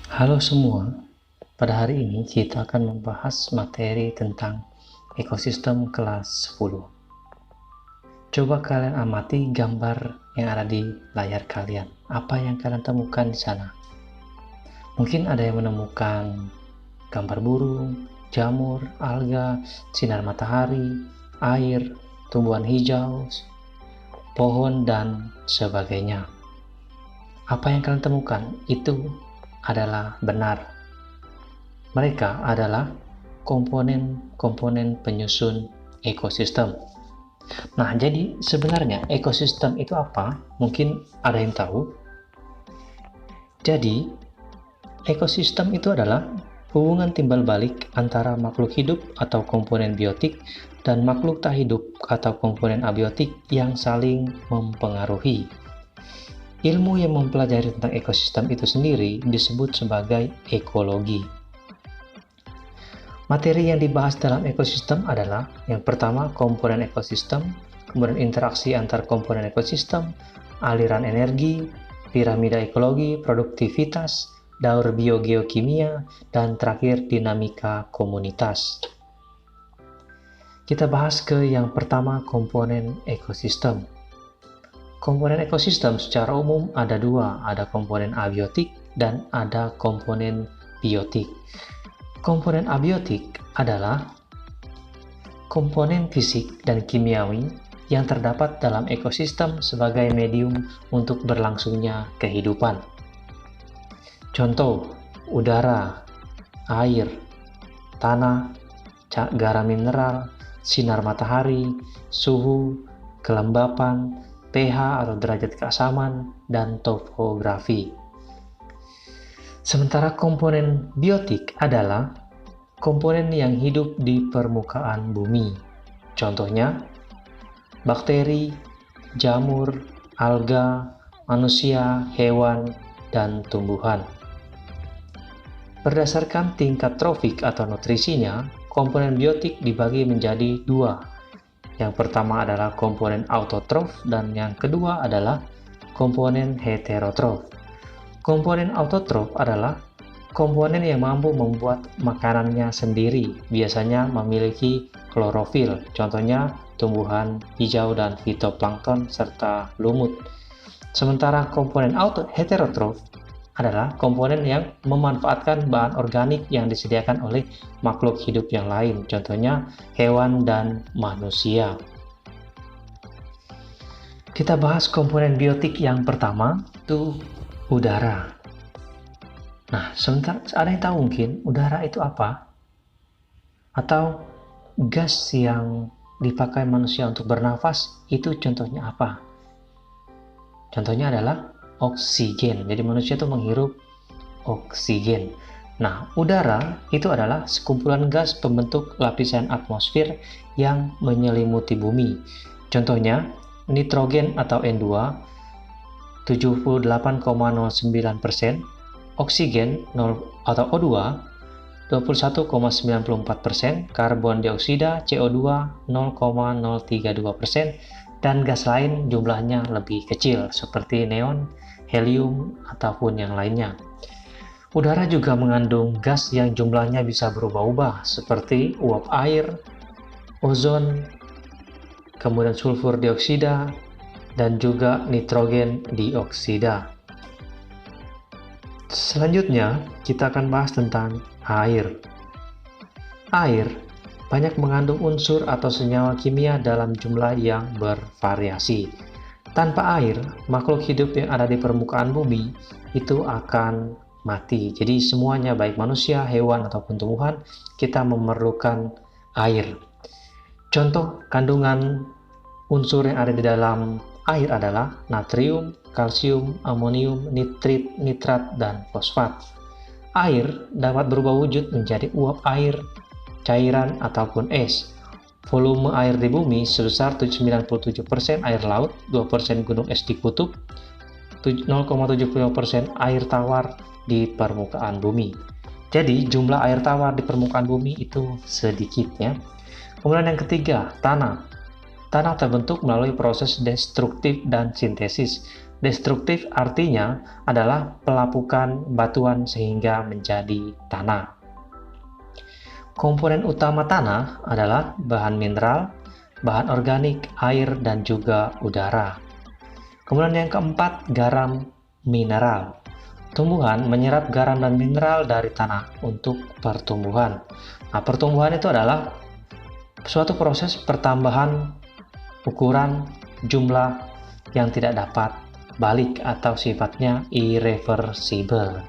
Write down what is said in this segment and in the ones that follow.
Halo semua, pada hari ini kita akan membahas materi tentang ekosistem kelas 10. Coba kalian amati gambar yang ada di layar kalian. Apa yang kalian temukan di sana? Mungkin ada yang menemukan gambar burung, jamur, alga, sinar matahari, air, tumbuhan hijau, pohon, dan sebagainya. Apa yang kalian temukan itu adalah benar. Mereka adalah komponen-komponen penyusun ekosistem. Nah, jadi sebenarnya ekosistem itu apa? Mungkin ada yang tahu. Jadi, ekosistem itu adalah hubungan timbal balik antara makhluk hidup atau komponen biotik dan makhluk tak hidup atau komponen abiotik yang saling mempengaruhi. Ilmu yang mempelajari tentang ekosistem itu sendiri disebut sebagai ekologi. Materi yang dibahas dalam ekosistem adalah yang pertama komponen ekosistem, kemudian interaksi antar komponen ekosistem, aliran energi, piramida ekologi, produktivitas, daur biogeokimia, dan terakhir dinamika komunitas. Kita bahas ke yang pertama komponen ekosistem. Komponen ekosistem secara umum ada dua, ada komponen abiotik dan ada komponen biotik. Komponen abiotik adalah komponen fisik dan kimiawi yang terdapat dalam ekosistem sebagai medium untuk berlangsungnya kehidupan. Contoh, udara, air, tanah, garam mineral, sinar matahari, suhu, kelembapan, pH atau derajat keasaman, dan topografi. Sementara komponen biotik adalah komponen yang hidup di permukaan bumi. Contohnya, bakteri, jamur, alga, manusia, hewan, dan tumbuhan. Berdasarkan tingkat trofik atau nutrisinya, komponen biotik dibagi menjadi dua. Yang pertama adalah komponen autotrof dan yang kedua adalah komponen heterotrof. Komponen autotrof adalah komponen yang mampu membuat makanannya sendiri, biasanya memiliki klorofil, contohnya tumbuhan hijau dan fitoplankton serta lumut. Sementara komponen heterotrof adalah komponen yang memanfaatkan bahan organik yang disediakan oleh makhluk hidup yang lain, contohnya hewan dan manusia. Kita bahas komponen biotik yang pertama, itu udara. Nah, sebentar, ada yang tahu mungkin udara itu apa? Atau gas yang dipakai manusia untuk bernafas, itu contohnya apa? Contohnya adalah oksigen. Jadi manusia itu menghirup oksigen. Nah, udara itu adalah sekumpulan gas pembentuk lapisan atmosfer yang menyelimuti bumi. Contohnya, nitrogen atau N2 78,09%, oksigen atau O2 21,94%, karbon dioksida CO2 0,032%, dan gas lain jumlahnya lebih kecil seperti neon, helium, ataupun yang lainnya. Udara juga mengandung gas yang jumlahnya bisa berubah-ubah seperti uap air, ozon, kemudian sulfur dioksida, dan juga nitrogen dioksida. Selanjutnya, kita akan bahas tentang air. Air banyak mengandung unsur atau senyawa kimia dalam jumlah yang bervariasi. Tanpa air, makhluk hidup yang ada di permukaan bumi itu akan mati. Jadi semuanya, baik manusia, hewan, ataupun tumbuhan, kita memerlukan air. Contoh kandungan unsur yang ada di dalam air adalah natrium, kalsium, amonium, nitrat, dan fosfat. Air dapat berubah wujud menjadi uap air, cairan, ataupun es. Volume air di bumi sebesar 97% air laut, 2% gunung es di kutub, 0,75% air tawar di permukaan bumi. Jadi jumlah air tawar di permukaan bumi itu sedikit ya. Kemudian yang ketiga, tanah. Tanah terbentuk melalui proses destruktif dan sintesis. Destruktif artinya adalah pelapukan batuan sehingga menjadi tanah. Komponen utama tanah adalah bahan mineral, bahan organik, air, dan juga udara. Kemudian yang keempat, garam mineral. Tumbuhan menyerap garam dan mineral dari tanah untuk pertumbuhan. Nah, pertumbuhan itu adalah suatu proses pertambahan ukuran jumlah yang tidak dapat balik atau sifatnya irreversible.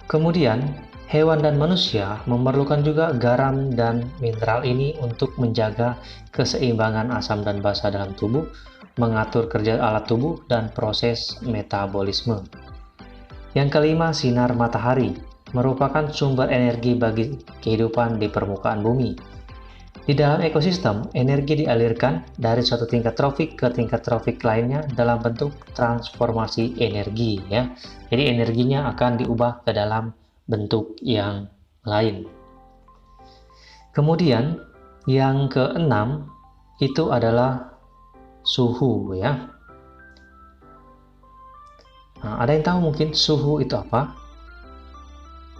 Kemudian, hewan dan manusia memerlukan juga garam dan mineral ini untuk menjaga keseimbangan asam dan basa dalam tubuh, mengatur kerja alat tubuh, dan proses metabolisme. Yang kelima, sinar matahari merupakan sumber energi bagi kehidupan di permukaan bumi. Di dalam ekosistem, energi dialirkan dari suatu tingkat trofik ke tingkat trofik lainnya dalam bentuk transformasi energi, ya. Jadi energinya akan diubah ke dalam bentuk yang lain. Kemudian yang keenam itu adalah suhu, ya. Nah, ada yang tahu mungkin suhu itu apa?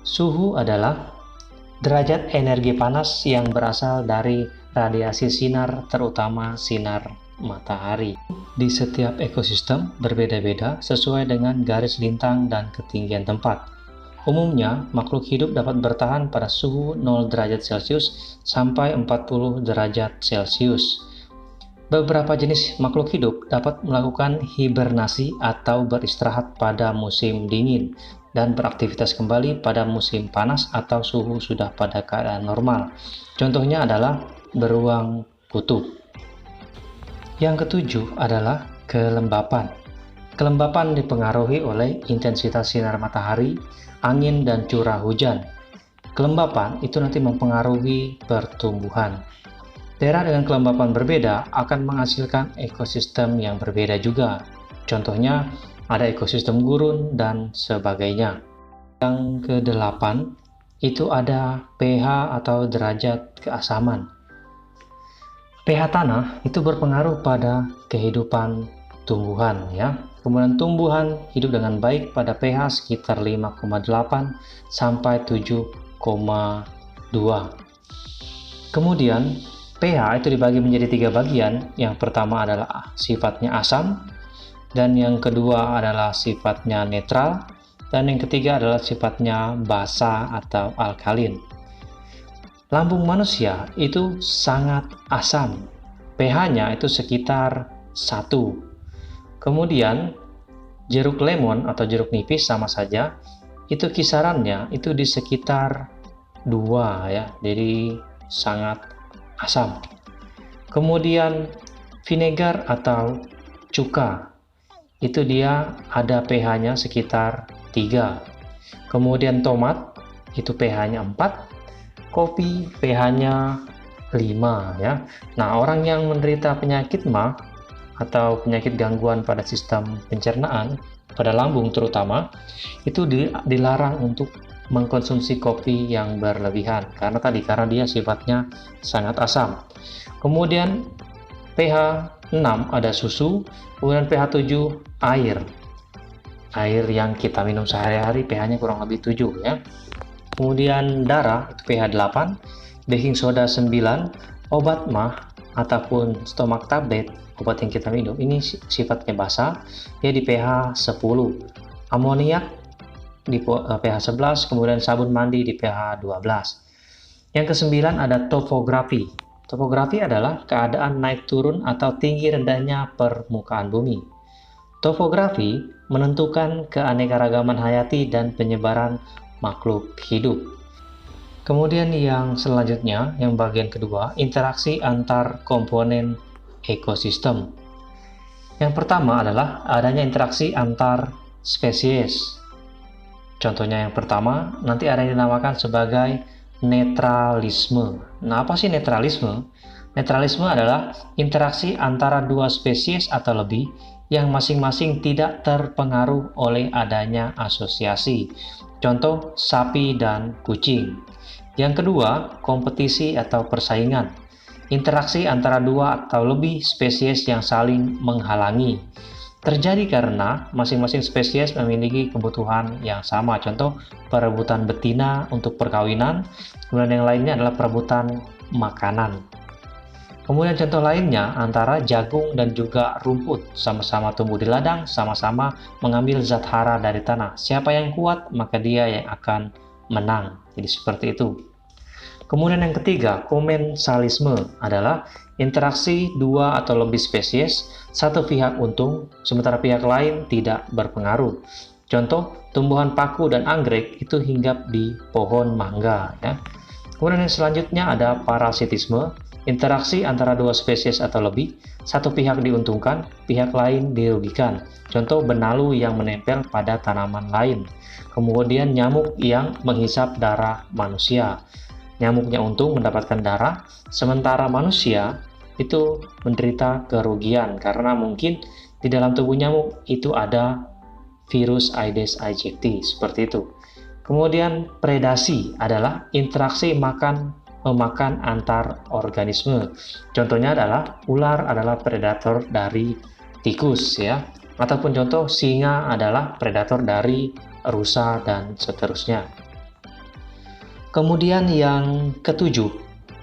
Suhu adalah derajat energi panas yang berasal dari radiasi sinar, terutama sinar matahari. Di setiap ekosistem berbeda-beda sesuai dengan garis lintang dan ketinggian tempat. Umumnya, makhluk hidup dapat bertahan pada suhu 0 derajat Celcius sampai 40 derajat Celcius. Beberapa jenis makhluk hidup dapat melakukan hibernasi atau beristirahat pada musim dingin dan beraktivitas kembali pada musim panas atau suhu sudah pada keadaan normal. Contohnya adalah beruang kutub. Yang ketujuh adalah kelembapan. Kelembapan dipengaruhi oleh intensitas sinar matahari, angin, dan curah hujan. Kelembapan itu nanti mempengaruhi pertumbuhan. Daerah dengan kelembapan berbeda akan menghasilkan ekosistem yang berbeda juga. Contohnya, ada ekosistem gurun dan sebagainya. Yang kedelapan itu ada pH atau derajat keasaman. pH tanah itu berpengaruh pada kehidupan tumbuhan, ya. Kemudian tumbuhan hidup dengan baik pada pH sekitar 5,8 sampai 7,2. Kemudian pH itu dibagi menjadi 3 bagian. Yang pertama adalah sifatnya asam, dan yang kedua adalah sifatnya netral, dan yang ketiga adalah sifatnya basa atau alkalin. Lambung manusia itu sangat asam, pH-nya itu sekitar 1. Kemudian jeruk lemon atau jeruk nipis sama saja, itu kisarannya itu di sekitar 2, ya, jadi sangat asam. Kemudian vinegar atau cuka, itu dia ada pH-nya sekitar 3. Kemudian tomat itu pH-nya 4, kopi pH-nya 5, ya. Nah, orang yang menderita penyakit MA atau penyakit gangguan pada sistem pencernaan, pada lambung terutama, itu dilarang untuk mengkonsumsi kopi yang berlebihan karena dia sifatnya sangat asam. Kemudian pH 6 ada susu, kemudian pH 7 air. Air yang kita minum sehari-hari pH-nya kurang lebih 7, ya. Kemudian darah itu pH 8, baking soda 9, obat MA ataupun stomach tablet, obat yang kita minum ini sifatnya basa, ya, di pH 10. Amoniak di pH 11, kemudian sabun mandi di pH 12. Yang kesembilan ada topografi. Topografi adalah keadaan naik turun atau tinggi rendahnya permukaan bumi. Topografi menentukan keanekaragaman hayati dan penyebaran makhluk hidup. Kemudian yang selanjutnya, yang bagian kedua, interaksi antar komponen ekosistem. Yang pertama adalah adanya interaksi antar spesies. Contohnya yang pertama, nanti ada yang dinamakan sebagai netralisme. Nah, apa sih netralisme? Netralisme adalah interaksi antara dua spesies atau lebih yang masing-masing tidak terpengaruh oleh adanya asosiasi. Contoh, sapi dan kucing. Yang kedua, kompetisi atau persaingan. interaksi antara dua atau lebih spesies yang saling menghalangi. Terjadi karena masing-masing spesies memiliki kebutuhan yang sama. Contoh, perebutan betina untuk perkawinan, kemudian yang lainnya adalah perebutan makanan. Kemudian contoh lainnya antara jagung dan juga rumput, sama-sama tumbuh di ladang, sama-sama mengambil zat hara dari tanah. Siapa yang kuat, maka dia yang akan menang. Jadi seperti itu. Kemudian yang ketiga, komensalisme adalah interaksi dua atau lebih spesies, satu pihak untung, sementara pihak lain tidak berpengaruh. Contoh, tumbuhan paku dan anggrek itu hinggap di pohon mangga. Ya. Kemudian yang selanjutnya ada parasitisme, interaksi antara dua spesies atau lebih, satu pihak diuntungkan, pihak lain dirugikan. Contoh, benalu yang menempel pada tanaman lain. Kemudian nyamuk yang menghisap darah manusia. Nyamuknya untung mendapatkan darah, sementara manusia itu menderita kerugian karena mungkin di dalam tubuh nyamuk itu ada virus Aedes aegypti, seperti itu. Kemudian predasi adalah interaksi memakan antar organisme. Contohnya adalah ular adalah predator dari tikus ya, ataupun contoh singa adalah predator dari rusa dan seterusnya. Kemudian yang ketujuh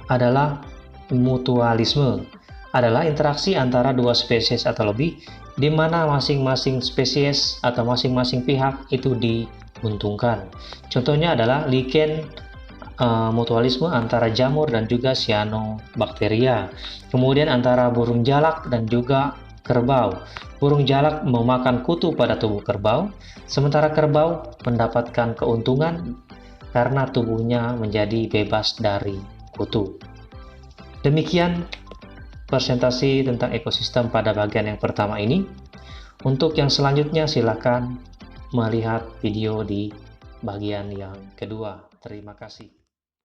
adalah mutualisme, adalah interaksi antara dua spesies atau lebih di mana masing-masing spesies atau masing-masing pihak itu diuntungkan. Contohnya adalah lichen mutualisme antara jamur dan juga cyanobacteria. Kemudian antara burung jalak dan juga kerbau. Burung jalak memakan kutu pada tubuh kerbau, sementara kerbau mendapatkan keuntungan karena tubuhnya menjadi bebas dari kutu. Demikian presentasi tentang ekosistem pada bagian yang pertama ini. Untuk yang selanjutnya silakan melihat video di bagian yang kedua. Terima kasih.